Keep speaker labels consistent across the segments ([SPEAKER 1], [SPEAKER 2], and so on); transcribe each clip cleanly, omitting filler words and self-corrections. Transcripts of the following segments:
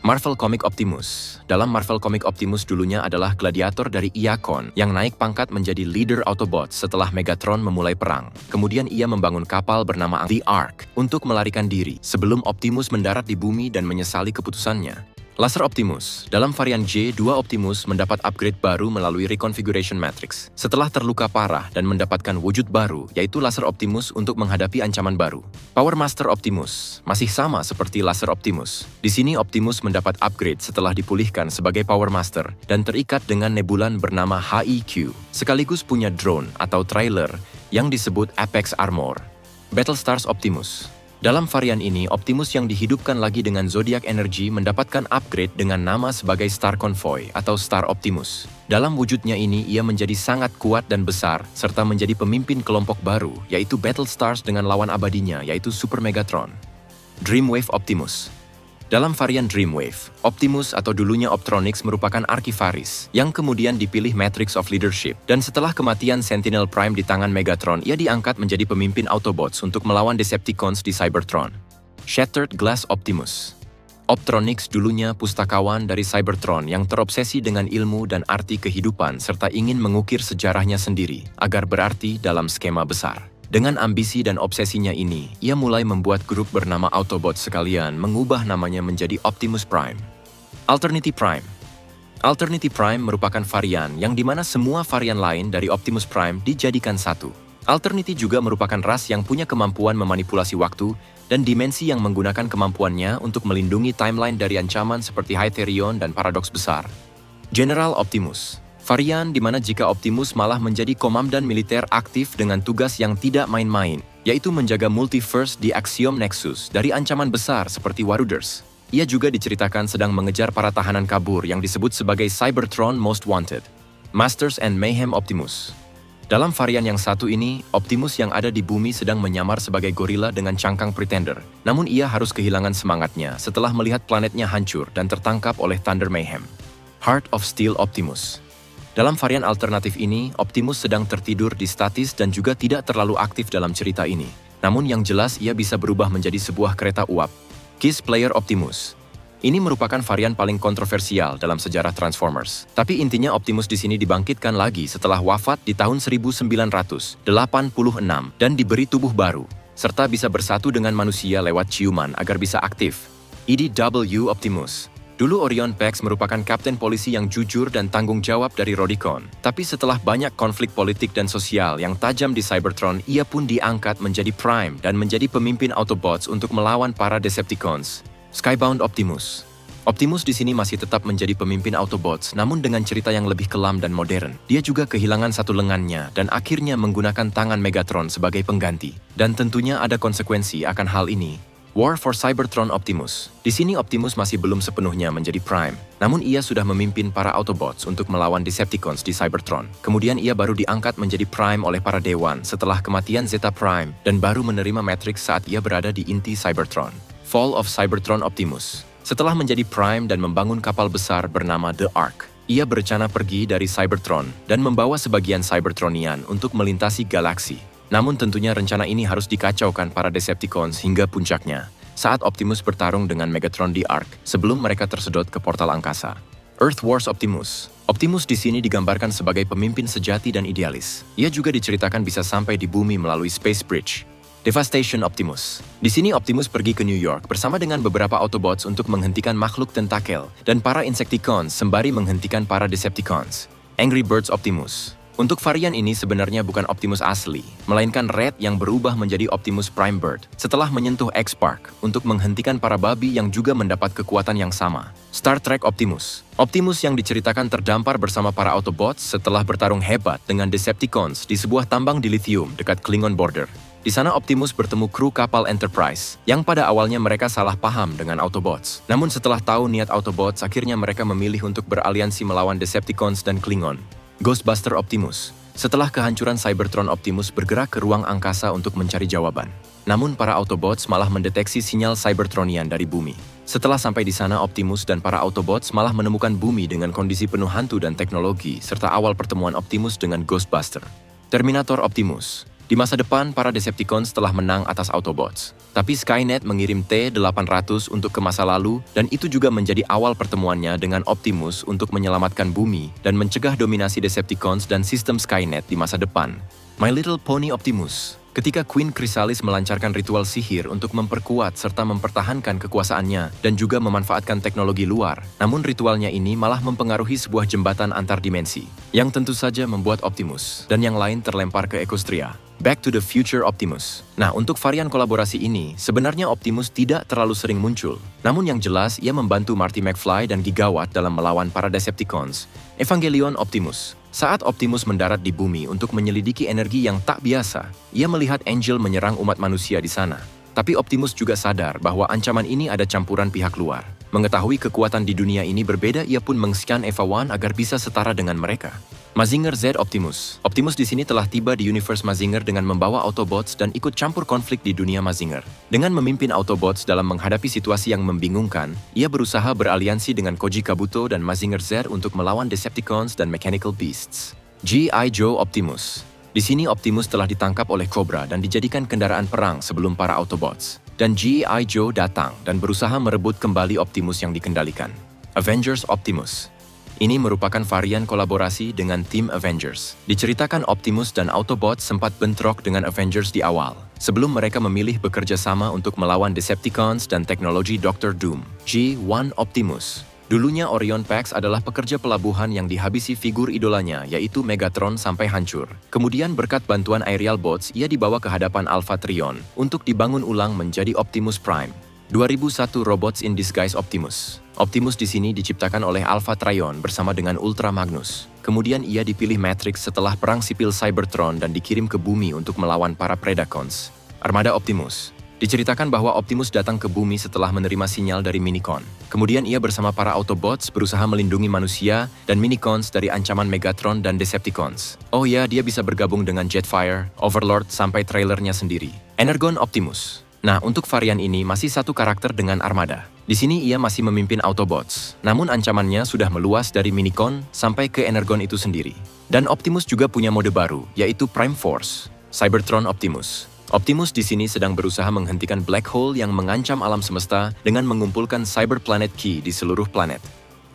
[SPEAKER 1] Marvel Comic Optimus. Dalam Marvel Comic Optimus dulunya adalah gladiator dari Iacon yang naik pangkat menjadi leader Autobots setelah Megatron memulai perang. Kemudian ia membangun kapal bernama The Ark untuk melarikan diri sebelum Optimus mendarat di bumi dan menyesali keputusannya. Laser Optimus. Dalam varian J2 Optimus mendapat upgrade baru melalui Reconfiguration Matrix setelah terluka parah dan mendapatkan wujud baru, yaitu Laser Optimus untuk menghadapi ancaman baru. Power Master Optimus masih sama seperti Laser Optimus. Di sini Optimus mendapat upgrade setelah dipulihkan sebagai Power Master dan terikat dengan nebulan bernama HEQ, sekaligus punya drone atau trailer yang disebut Apex Armor. Battlestars Optimus. Dalam varian ini, Optimus yang dihidupkan lagi dengan Zodiac Energy mendapatkan upgrade dengan nama sebagai Star Convoy atau Star Optimus. Dalam wujudnya ini, ia menjadi sangat kuat dan besar, serta menjadi pemimpin kelompok baru, yaitu Battlestars dengan lawan abadinya, yaitu Super Megatron. Dreamwave Optimus. Dalam varian Dreamwave, Optimus atau dulunya Optronics merupakan arkivaris yang kemudian dipilih Matrix of Leadership, dan setelah kematian Sentinel Prime di tangan Megatron, ia diangkat menjadi pemimpin Autobots untuk melawan Decepticons di Cybertron. Shattered Glass Optimus. Optronics dulunya pustakawan dari Cybertron yang terobsesi dengan ilmu dan arti kehidupan serta ingin mengukir sejarahnya sendiri agar berarti dalam skema besar. Dengan ambisi dan obsesinya ini, ia mulai membuat grup bernama Autobots sekalian mengubah namanya menjadi Optimus Prime. Alternity Prime. Alternity Prime merupakan varian yang dimana semua varian lain dari Optimus Prime dijadikan satu. Alternity juga merupakan ras yang punya kemampuan memanipulasi waktu dan dimensi yang menggunakan kemampuannya untuk melindungi timeline dari ancaman seperti Hyperion dan paradoks besar. General Optimus. Varian di mana jika Optimus malah menjadi komandan militer aktif dengan tugas yang tidak main-main, yaitu menjaga multiverse di Axiom Nexus dari ancaman besar seperti Waruders. Ia juga diceritakan sedang mengejar para tahanan kabur yang disebut sebagai Cybertron Most Wanted. Masters and Mayhem Optimus. Dalam varian yang satu ini, Optimus yang ada di bumi sedang menyamar sebagai gorila dengan cangkang Pretender. Namun ia harus kehilangan semangatnya setelah melihat planetnya hancur dan tertangkap oleh Thunder Mayhem. Heart of Steel Optimus. Dalam varian alternatif ini, Optimus sedang tertidur di statis dan juga tidak terlalu aktif dalam cerita ini. Namun yang jelas ia bisa berubah menjadi sebuah kereta uap. Kiss Player Optimus. Ini merupakan varian paling kontroversial dalam sejarah Transformers. Tapi intinya Optimus di sini dibangkitkan lagi setelah wafat di tahun 1986 dan diberi tubuh baru, serta bisa bersatu dengan manusia lewat ciuman agar bisa aktif. EDW Optimus. Dulu Orion Pax merupakan kapten polisi yang jujur dan tanggung jawab dari Rodicon. Tapi setelah banyak konflik politik dan sosial yang tajam di Cybertron, ia pun diangkat menjadi Prime dan menjadi pemimpin Autobots untuk melawan para Decepticons. Skybound Optimus. Optimus di sini masih tetap menjadi pemimpin Autobots, namun dengan cerita yang lebih kelam dan modern. Dia juga kehilangan satu lengannya dan akhirnya menggunakan tangan Megatron sebagai pengganti. Dan tentunya ada konsekuensi akan hal ini. War for Cybertron Optimus. Di sini Optimus masih belum sepenuhnya menjadi Prime, namun ia sudah memimpin para Autobots untuk melawan Decepticons di Cybertron. Kemudian ia baru diangkat menjadi Prime oleh para Dewan setelah kematian Zeta Prime dan baru menerima Matrix saat ia berada di inti Cybertron. Fall of Cybertron Optimus. Setelah menjadi Prime dan membangun kapal besar bernama The Ark, ia berencana pergi dari Cybertron dan membawa sebagian Cybertronian untuk melintasi galaksi. Namun tentunya rencana ini harus dikacaukan para Decepticons hingga puncaknya, saat Optimus bertarung dengan Megatron di Ark sebelum mereka tersedot ke portal angkasa. Earth Wars Optimus. Optimus di sini digambarkan sebagai pemimpin sejati dan idealis. Ia juga diceritakan bisa sampai di bumi melalui Space Bridge. Devastation Optimus. Di sini Optimus pergi ke New York bersama dengan beberapa Autobots untuk menghentikan makhluk tentakel dan para Insecticons sembari menghentikan para Decepticons. Angry Birds Optimus. Untuk varian ini sebenarnya bukan Optimus asli, melainkan Red yang berubah menjadi Optimus Prime Bird setelah menyentuh X-Spark untuk menghentikan para babi yang juga mendapat kekuatan yang sama. Star Trek Optimus. Optimus yang diceritakan terdampar bersama para Autobots setelah bertarung hebat dengan Decepticons di sebuah tambang di lithium dekat Klingon border. Di sana Optimus bertemu kru kapal Enterprise, yang pada awalnya mereka salah paham dengan Autobots. Namun setelah tahu niat Autobots, akhirnya mereka memilih untuk beraliansi melawan Decepticons dan Klingon. Ghostbuster Optimus. Setelah kehancuran Cybertron, Optimus bergerak ke ruang angkasa untuk mencari jawaban. Namun para Autobots malah mendeteksi sinyal Cybertronian dari bumi. Setelah sampai di sana, Optimus dan para Autobots malah menemukan bumi dengan kondisi penuh hantu dan teknologi, serta awal pertemuan Optimus dengan Ghostbuster. Terminator Optimus. Di masa depan, para Decepticons telah menang atas Autobots. Tapi Skynet mengirim T-800 untuk ke masa lalu, dan itu juga menjadi awal pertemuannya dengan Optimus untuk menyelamatkan bumi dan mencegah dominasi Decepticons dan sistem Skynet di masa depan. My Little Pony Optimus. Ketika Queen Chrysalis melancarkan ritual sihir untuk memperkuat serta mempertahankan kekuasaannya dan juga memanfaatkan teknologi luar, namun ritualnya ini malah mempengaruhi sebuah jembatan antar dimensi, yang tentu saja membuat Optimus dan yang lain terlempar ke Equestria. Back to the Future Optimus. Nah, untuk varian kolaborasi ini, sebenarnya Optimus tidak terlalu sering muncul. Namun yang jelas, ia membantu Marty McFly dan Gigawatt dalam melawan para Decepticons. Evangelion Optimus. Saat Optimus mendarat di bumi untuk menyelidiki energi yang tak biasa, ia melihat Angel menyerang umat manusia di sana. Tapi Optimus juga sadar bahwa ancaman ini ada campuran pihak luar. Mengetahui kekuatan di dunia ini berbeda, ia pun meng-scan Eva 1 agar bisa setara dengan mereka. Mazinger Z Optimus. Optimus di sini telah tiba di Universe Mazinger dengan membawa Autobots dan ikut campur konflik di dunia Mazinger. Dengan memimpin Autobots dalam menghadapi situasi yang membingungkan, ia berusaha beraliansi dengan Koji Kabuto dan Mazinger Z untuk melawan Decepticons dan Mechanical Beasts. G.I. Joe Optimus. Di sini Optimus telah ditangkap oleh Cobra dan dijadikan kendaraan perang sebelum para Autobots. Dan G.I. Joe datang dan berusaha merebut kembali Optimus yang dikendalikan. Avengers Optimus. Ini merupakan varian kolaborasi dengan tim Avengers. Diceritakan Optimus dan Autobots sempat bentrok dengan Avengers di awal, sebelum mereka memilih bekerja sama untuk melawan Decepticons dan teknologi Dr. Doom. G1 Optimus. Dulunya Orion Pax adalah pekerja pelabuhan yang dihabisi figur idolanya, yaitu Megatron sampai hancur. Kemudian berkat bantuan Aerial Bots, ia dibawa ke hadapan Alpha Trion untuk dibangun ulang menjadi Optimus Prime. 2001 Robots in Disguise Optimus. Optimus di sini diciptakan oleh Alpha Trion bersama dengan Ultra Magnus. Kemudian ia dipilih Matrix setelah perang sipil Cybertron dan dikirim ke bumi untuk melawan para Predacons. Armada Optimus. Diceritakan bahwa Optimus datang ke bumi setelah menerima sinyal dari Minicon. Kemudian ia bersama para Autobots berusaha melindungi manusia dan Minicons dari ancaman Megatron dan Decepticons. Oh ya, dia bisa bergabung dengan Jetfire, Overlord, sampai trailernya sendiri. Energon Optimus. Nah, untuk varian ini masih satu karakter dengan Armada. Di sini ia masih memimpin Autobots, namun ancamannya sudah meluas dari Minicon sampai ke Energon itu sendiri. Dan Optimus juga punya mode baru, yaitu Prime Force, Cybertron Optimus. Optimus di sini sedang berusaha menghentikan black hole yang mengancam alam semesta dengan mengumpulkan Cyber Planet Key di seluruh planet.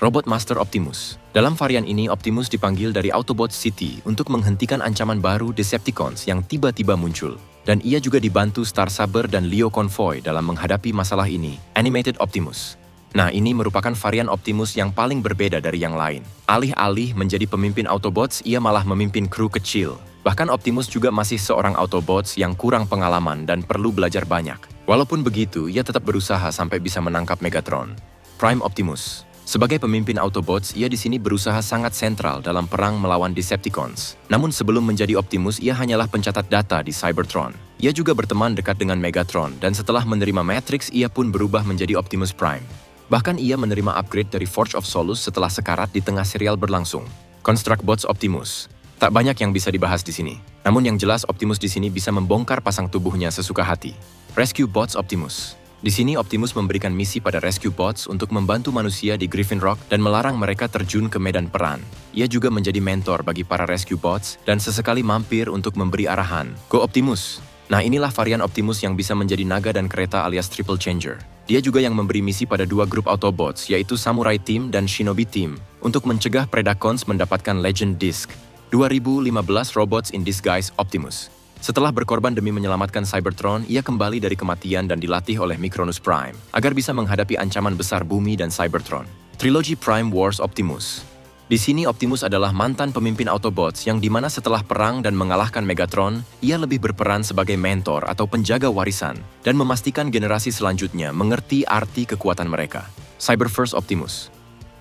[SPEAKER 1] Robot Master Optimus. Dalam varian ini, Optimus dipanggil dari Autobot City untuk menghentikan ancaman baru Decepticons yang tiba-tiba muncul. Dan ia juga dibantu Star Saber dan Leo Convoy dalam menghadapi masalah ini. Animated Optimus. Nah, ini merupakan varian Optimus yang paling berbeda dari yang lain. Alih-alih menjadi pemimpin Autobots, ia malah memimpin kru kecil. Bahkan Optimus juga masih seorang Autobots yang kurang pengalaman dan perlu belajar banyak. Walaupun begitu, ia tetap berusaha sampai bisa menangkap Megatron. Prime Optimus. Sebagai pemimpin Autobots, ia di sini berusaha sangat sentral dalam perang melawan Decepticons. Namun sebelum menjadi Optimus, ia hanyalah pencatat data di Cybertron. Ia juga berteman dekat dengan Megatron, dan setelah menerima Matrix, ia pun berubah menjadi Optimus Prime. Bahkan ia menerima upgrade dari Forge of Solus setelah sekarat di tengah serial berlangsung. Construct Bots Optimus. Tak banyak yang bisa dibahas di sini. Namun yang jelas Optimus di sini bisa membongkar pasang tubuhnya sesuka hati. Rescue Bots Optimus. Di sini Optimus memberikan misi pada Rescue Bots untuk membantu manusia di Griffin Rock dan melarang mereka terjun ke medan perang. Ia juga menjadi mentor bagi para Rescue Bots dan sesekali mampir untuk memberi arahan. Go Optimus! Nah, inilah varian Optimus yang bisa menjadi naga dan kereta alias Triple Changer. Dia juga yang memberi misi pada dua grup Autobots, yaitu Samurai Team dan Shinobi Team, untuk mencegah Predacons mendapatkan Legend Disc. 2015 Robots in Disguise Optimus. Setelah berkorban demi menyelamatkan Cybertron, ia kembali dari kematian dan dilatih oleh Micronus Prime, agar bisa menghadapi ancaman besar bumi dan Cybertron. Trilogy Prime Wars Optimus. Di sini Optimus adalah mantan pemimpin Autobots yang dimana setelah perang dan mengalahkan Megatron, ia lebih berperan sebagai mentor atau penjaga warisan, dan memastikan generasi selanjutnya mengerti arti kekuatan mereka. Cyberverse Optimus.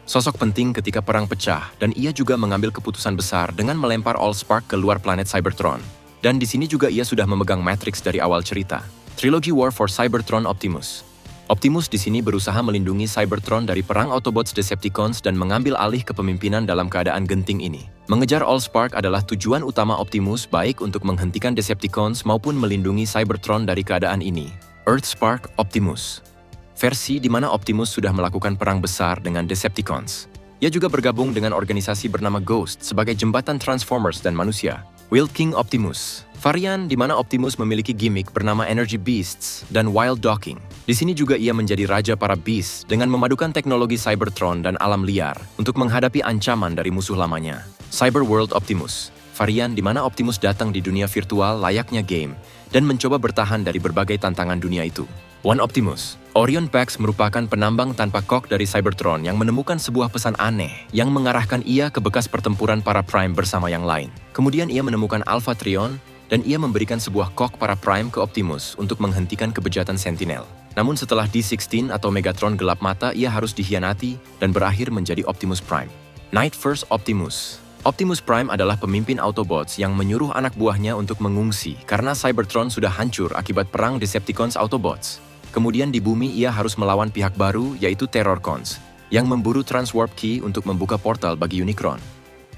[SPEAKER 1] Sosok penting ketika perang pecah, dan ia juga mengambil keputusan besar dengan melempar Allspark ke luar planet Cybertron. Dan di sini juga ia sudah memegang Matrix dari awal cerita. Trilogy War for Cybertron Optimus. Optimus di sini berusaha melindungi Cybertron dari perang Autobots Decepticons dan mengambil alih kepemimpinan dalam keadaan genting ini. Mengejar Allspark adalah tujuan utama Optimus baik untuk menghentikan Decepticons maupun melindungi Cybertron dari keadaan ini. Earthspark Optimus. Versi di mana Optimus sudah melakukan perang besar dengan Decepticons. Ia juga bergabung dengan organisasi bernama Ghost sebagai jembatan Transformers dan manusia. Wild King Optimus, varian di mana Optimus memiliki gimmick bernama Energy Beasts dan Wild Docking. Di sini juga ia menjadi raja para beasts dengan memadukan teknologi Cybertron dan alam liar untuk menghadapi ancaman dari musuh lamanya. Cyber World Optimus, varian di mana Optimus datang di dunia virtual layaknya game dan mencoba bertahan dari berbagai tantangan dunia itu. One Optimus, Orion Pax merupakan penambang tanpa kok dari Cybertron yang menemukan sebuah pesan aneh yang mengarahkan ia ke bekas pertempuran para Prime bersama yang lain. Kemudian ia menemukan Alpha Trion dan ia memberikan sebuah kok para Prime ke Optimus untuk menghentikan kebejatan Sentinel. Namun setelah D16 atau Megatron gelap mata, ia harus dikhianati dan berakhir menjadi Optimus Prime. Night First Optimus, Optimus Prime adalah pemimpin Autobots yang menyuruh anak buahnya untuk mengungsi karena Cybertron sudah hancur akibat perang Decepticons Autobots. Kemudian di bumi ia harus melawan pihak baru yaitu Terrorcons yang memburu Transwarp Key untuk membuka portal bagi Unicron.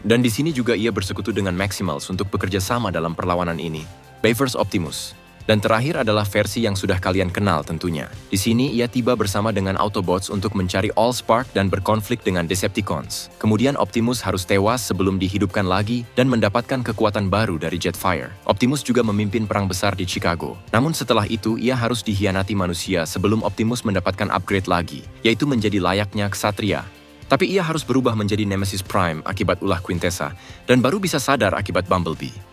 [SPEAKER 1] Dan di sini juga ia bersekutu dengan Maximals untuk bekerja sama dalam perlawanan ini. Bayverse Optimus. Dan terakhir adalah versi yang sudah kalian kenal tentunya. Di sini ia tiba bersama dengan Autobots untuk mencari Allspark dan berkonflik dengan Decepticons. Kemudian Optimus harus tewas sebelum dihidupkan lagi dan mendapatkan kekuatan baru dari Jetfire. Optimus juga memimpin perang besar di Chicago. Namun setelah itu ia harus dikhianati manusia sebelum Optimus mendapatkan upgrade lagi, yaitu menjadi layaknya ksatria. Tapi ia harus berubah menjadi Nemesis Prime akibat ulah Quintessa dan baru bisa sadar akibat Bumblebee.